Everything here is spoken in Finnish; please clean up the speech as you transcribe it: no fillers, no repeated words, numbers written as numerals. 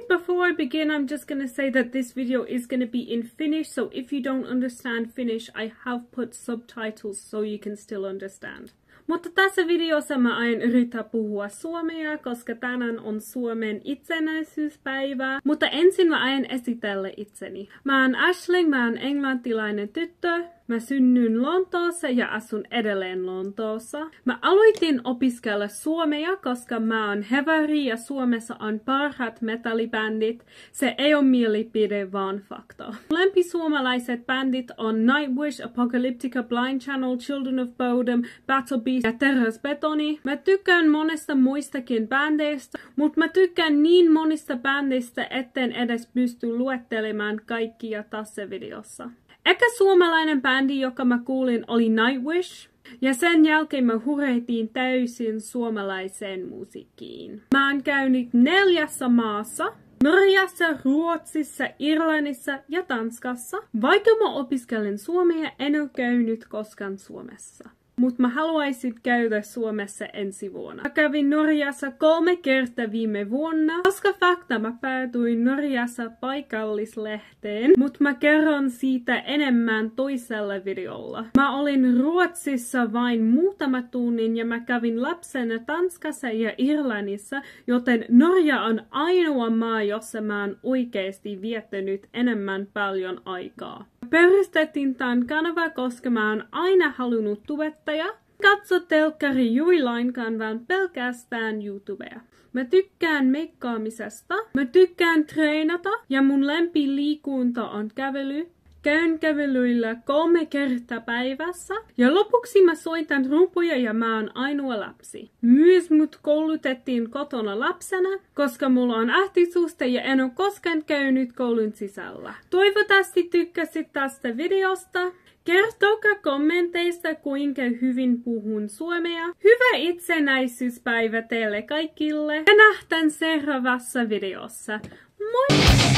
before I begin, I'm just gonna say that this video is gonna be in Finnish, so if you don't understand Finnish, I have put subtitles so you can still understand. Mutta tässä videossa mä aion yrittää puhua suomea, koska tänään on Suomen itsenäisyyspäivä. Mutta ensin mä aion esitellä itseni. Mä oon Aisling, mä oon englantilainen tyttö. Mä synnyin Lontoossa ja asun edelleen Lontoossa. Mä aloitin opiskella suomea, koska mä oon hevari ja Suomessa on parhaat metallibändit. Se ei ole mielipide, vaan fakta. Lempisuomalaiset bändit on Nightwish, Apocalyptica, Blind Channel, Children of Bodom, Battle Beast ja Terrasbetoni. Mä tykkään monesta muistakin bändeistä, mutta mä tykkään niin monista bändistä, etten edes pysty luettelemaan kaikkia tässä videossa. Eka suomalainen bändi, joka mä kuulin, oli Nightwish. Ja sen jälkeen mä hurehtiin täysin suomalaiseen musiikkiin. Mä oon käynyt 4 maassa. Norjassa, Ruotsissa, Irlannissa ja Tanskassa. Vaikka mä opiskelen suomea, en ole käynyt koskaan Suomessa. Mutta mä haluaisin käydä Suomessa ensi vuonna. Mä kävin Norjassa 3 kertaa viime vuonna. Koska fakta, mä päätyin Norjassa paikallislehteen, mutta mä kerron siitä enemmän toisella videolla. Mä olin Ruotsissa vain muutama tunnin ja mä kävin lapsena Tanskassa ja Irlannissa, joten Norja on ainoa maa, jossa mä oon oikeesti viettänyt enemmän paljon aikaa. Perustettiin tämän kanava, koska mä oon aina halunnut tubettaja. Katso telkkari Juilainkaan vaan pelkästään YouTubea. Mä tykkään meikkaamisesta, mä tykkään treenata ja mun lempiliikunta on kävely. Käyn kävelyillä 3 kertaa päivässä ja lopuksi mä soitan rumpuja ja mä oon ainoa lapsi. Myös mut koulutettiin kotona lapsena, koska mulla on ähtisuusta ja en oo koskaan käynyt koulun sisällä. Toivottavasti tykkäsit tästä videosta. Kertokaa kommenteissa, kuinka hyvin puhun suomea. Hyvä itsenäisyyspäivä teille kaikille ja nähdään seuraavassa videossa. Moi!